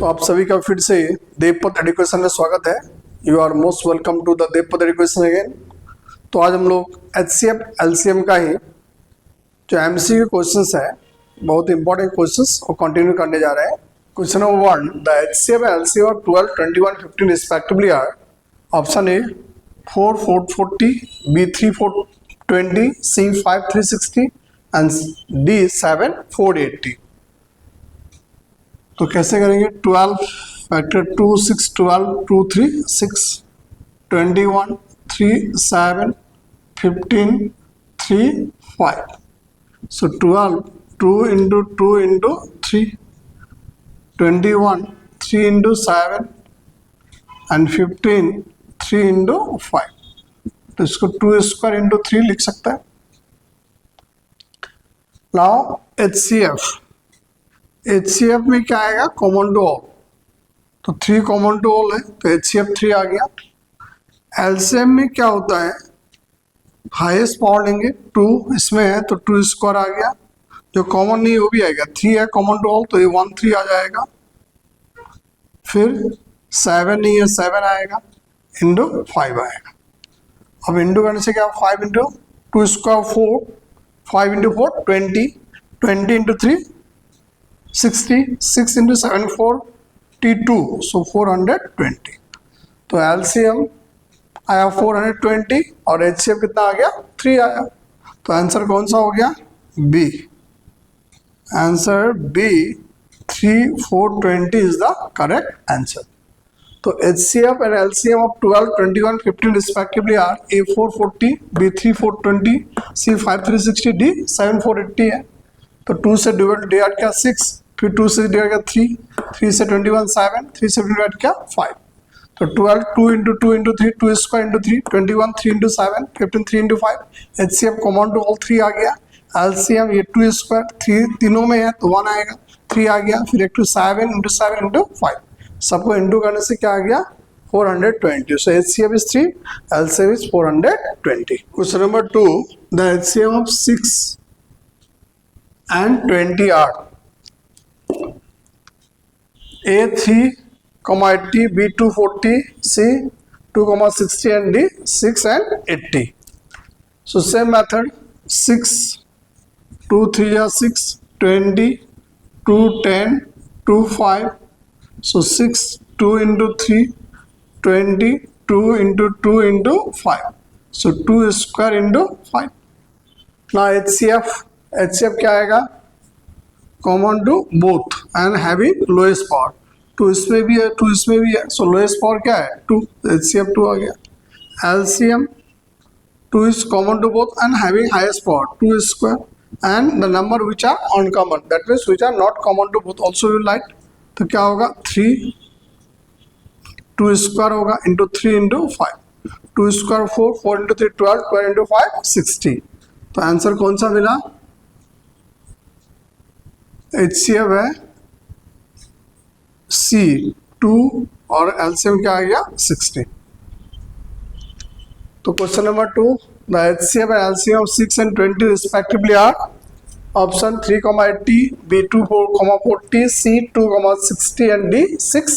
तो आप सभी का फिर से देवपत एजुकेशन में स्वागत है। You are most welcome to the Devpat education again. तो आज हम लोग HCF LCM का ही जो MCQ क्वेश्चंस है, बहुत इंपॉर्टेंट क्वेश्चंस को कंटिन्यू करने जा रहे हैं। Question number 1, the HCF and LCM of 12, 21, 15 respectively are option A 4 440, B 3 420, C 5 360 and D 7 480। तो कैसे करेंगे? 12 factor 2 6 12 2 3 6 21 3 7 15 3 5। So 12 2 into 2 into 3 21 3 into 7 and 15 3 into 5। तो इसको 2 स्क्वायर इंटू 3 लिख सकता है। नाउ HCF में क्या आएगा? कॉमन टू ऑल, तो 3 कॉमन टू ऑल है तो HCF 3 आ गया। LCM में क्या होता है? हाईएस्ट पावर लेंगे, 2 इसमें है तो 2 स्क्वायर आ गया, जो कॉमन नहीं वो भी आएगा। 3 है कॉमन टू ऑल तो ये 1 3 आ जाएगा। फिर 7 नहीं है 7 आएगा, इंटू 5 आएगा। अब इंटू करने से क्या? 5 into 2 square 4, 5 into 4 20, 20 into 3 60, 6 into 7 42, सो 420। तो LCM आया 420 और HCF कितना आ गया? 3 आया। तो आंसर कौन सा हो गया? B. Answer B 3 420 is the correct answer. तो HCF and LCM of 12, 21, 15 respectively are A 440, B 3 420, C 5 360, D 7 480 है। तो 2 से डिवाइड किया 6, फिर 2 से डिवाइड किया 3, 3 से 21 7, 3 से डिवाइड किया 5। तो 12 2 into 2 into 3, 2 square into 3, 21 3 into 7, 15 3 into 5। HCF common to all 3 आ गया। LCM ये 2 स्क्वायर 3 तीनों में है तो 1 आएगा, 3 आ गया। फिर एक 7 इंटू 5, सबको इंटू करने से क्या आ गया? 420। So HCF is 3, LCM is 420। Question number 2, the HCM of 6 and 20 are A 3, 80, B 240, C 2, 60 and D 6 and 80। So same method, 6 2 3 are 6, 20 2 10 2 5। So 6 2 into 3 20, 2 into 2 into 5, so 2 square into 5। now HCF क्या आएगा? Common to both and having lowest power. 2 इसमें भी है 2 इसमें भी है, सो lowest power क्या है? 2, HCF 2 आ गया। LCM 2 is common to both and having highest power 2 square and the number which are uncommon, that means which are not common to both also you like। तो क्या होगा? 3 2 स्क्वायर होगा into 3 into 5, 2 square 4, 4 into 3 12, 12 into 5 60। तो answer कौन सा मिला? HCF है C 2 और LCM क्या आ गया? 60। तो question number 2, the HCF and LCM of 6 and 20 respectively are option 3, 80, B 2 4, 40, C 2, 60 and D 6,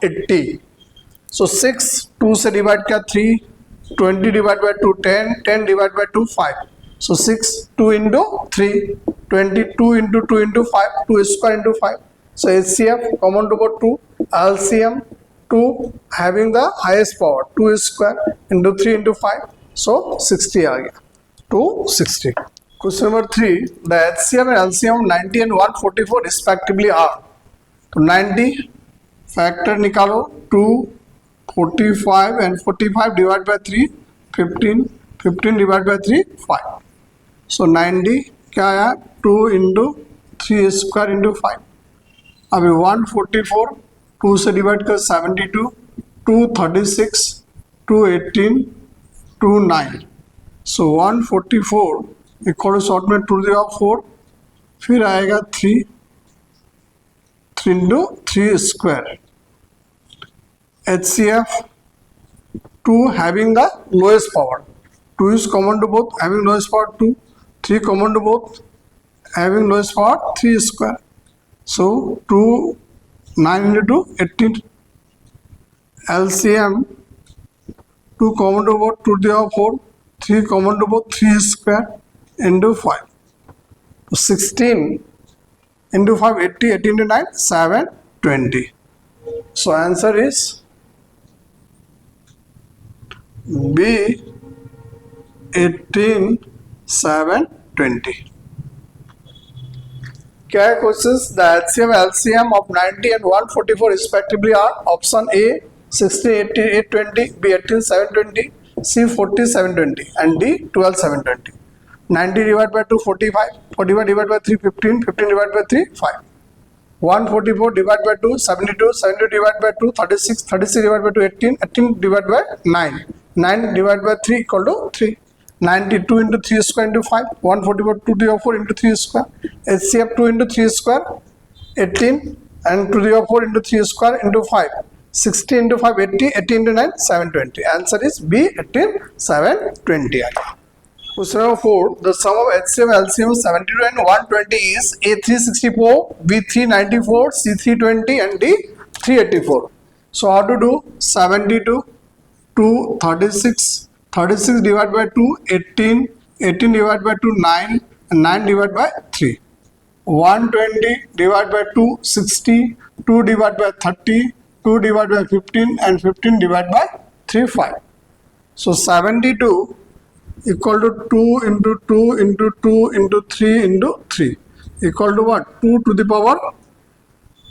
80। So 6 2 से डिवाइड किया 3, 20 divide by 2 10, 10 divide by 2 5। So 6 2 into 3 22 into 2 into 5, 2 square into 5। So HCF common to both 2, LCM 2 having the highest power 2 square into 3 into 5, so 60 आ गया, 260। Question number 3, the HCF and LCM of 90 and 144 respectively are। तो 90 factor निकालो, 2 45 and 45 divide by 3 15, 15 divide by 3 5। सो 90 क्या आया? 2 into 3 square into 5। अभी 144 2 से divide कर 72, 2 36, 2 18, 2 9। सो 144 equal short में 2 दिया 4, फिर आएगा 3 into 3 square. HCF 2 having the lowest power, 2 is common to both, having lowest power 2, 3 common to both, having lowest power 3 square। So 2 9 into 2, 18. LCM 2 common to both, 2 to the power 4, 3 common to both, 3 square into 5. 16 into 5, 80, 80 into 9, 720. So answer is B, 18, 720. क्या है questions? The LCM of 90 and 144 respectively are option A 60 80 820, B 18 720, C 40 720 and D 12 720. 90 divided by 2 45, 45 divided by 3 15, 15 divided by 3 5. 144 divided by 2 72, 72 divided by 2 36, 36 divided by 2 18, 18 divided by 9, 9 divided by 3 equal to 3. 92 into 3 square into 5, 144 2 to the 4 into 3 square, HCF 2 into 3 square, 18 and 2 to the 4 into 3 square into 5, 60 into 5, 80, 80 into 9, 720. Answer is B, 18, 720. Question number 4, the sum of HCF LCM 72 and 120 is A 364, B 394, C 320 and D 384. So how to do? 72, 2, 36, 36 divided by 2, 18, 18 divided by 2, 9, and 9 divided by 3. 120 divided by 2, 60, 2 divided by 30, 2 divided by 15, and 15 divided by 3, 5. So 72 equal to 2 into 2 into 2 into 3 into 3 equal to what? 2 to the power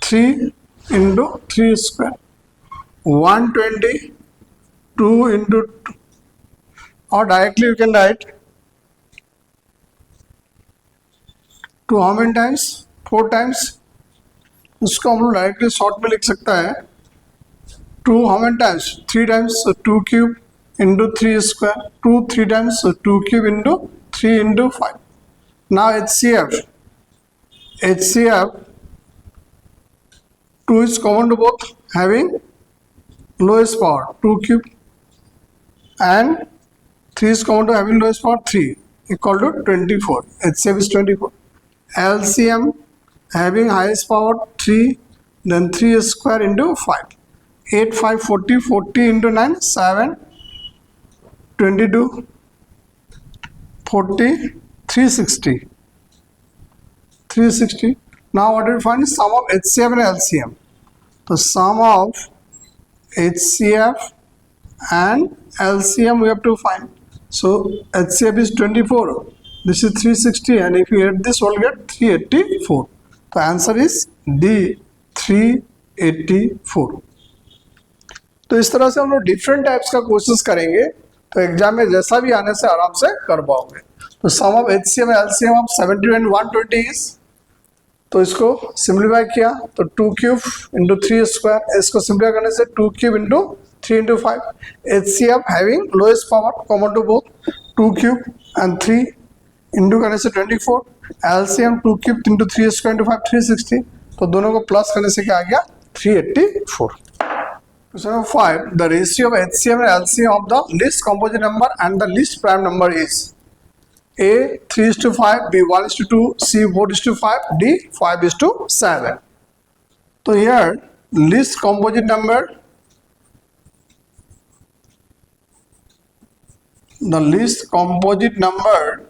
3 into 3 square. 120 2 into 2, or directly you can write 2 how many times? 4 times. उसको हम लोग directly short में लिख सकता है 2 how many times? 3 times, so 2 cube into 3 square, 2 3 times, so 2 cube into 3 into 5. Now HCF 2 is common to both, having lowest power 2 cube, and 3 is common to having lowest power 3 equal to 24. HCF is 24. LCM having highest power 3, then 3 square into 5. 8 5 40, 40 into 9 7 22, 40 360. 360. Now what do we find? Sum of HCF and LCM. The sum of HCF and LCM we have to find. So HCF is 24, this is 360, and if you add this we'll get 384. The answer is D, 384. तो इस तरह से हम लोग different types का questions करेंगे, तो exam में जैसा भी आने से आराम से कर पाओगे. तो sum of HCF and LCM of 70 and 120 is, तो इसको सिंप्लीफाई किया तो 2 क्यूब इंटू 3 स्क्वायर, इसको सिंप्लीफाई करने से 2 cube into 3 into 5. HCF having lowest power common to both 2 cube and 3 into करने से 24. LCM 2 cube into 3 square into 5 360. तो दोनों को प्लस करने से क्या आ गया? 384. Question number 5. The ratio of HCF and LCM of the least composite number and the least prime number is A 3:5, B 1:2, C 4:5, D 5:7. So here least composite number, the least composite number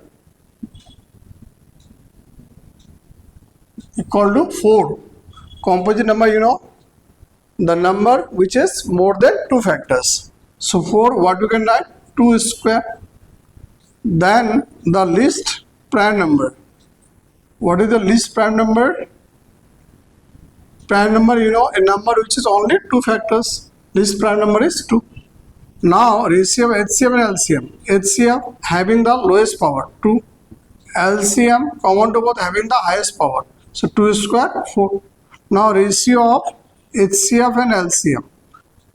equal to 4. Composite number, you know, the number which is more than 2 factors. So 4, what you can write? 2 square. Then the least prime number. What is the least prime number? Prime number, you know, a number which is only 2 factors. Least prime number is 2. Now ratio of HCF and LCM. HCF having the lowest power 2. LCM common to both having the highest power. So 2 square 4. Now ratio of HCF and LCM.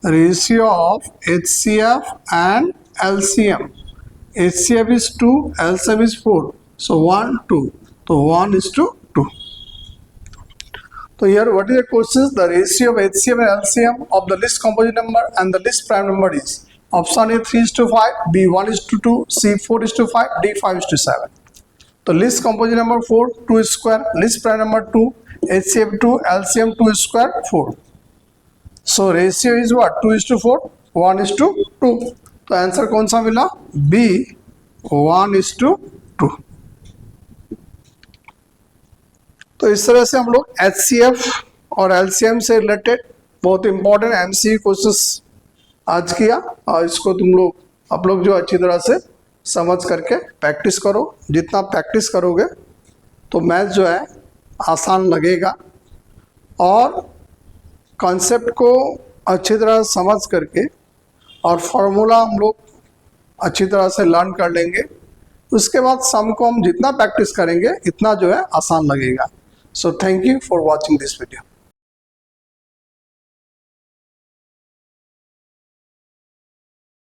Ratio of HCF and LCM. HCF is 2, LCM is 4. So 1, 2. So 1:2. So here what is the question? The ratio of HCF and LCM of the least composite number and the least prime number is option A 3:5, B 1:2, C 4:5, D 5:7. The least composite number 4, 2 square, least prime number 2, HCF2 LCM 2 square 4. So ratio is what? 2:4, 1:2. तो answer कौन सा मिला? B, 1:2. तो इस तरह से हम लोग HCF और LCM से रिलेटेड बहुत इंपॉर्टेंट MCQ क्वेश्चंस आज किया, और इसको आप लोग जो अच्छी तरह से समझ करके प्रैक्टिस करो। जितना प्रैक्टिस करोगे तो मैथ जो है आसान लगेगा, और कॉन्सेप्ट को अच्छी तरह समझ करके और फॉर्मूला हम लोग अच्छी तरह से लर्न कर लेंगे। उसके बाद सम को हम जितना प्रैक्टिस करेंगे इतना जो है आसान लगेगा। So thank you for watching this video.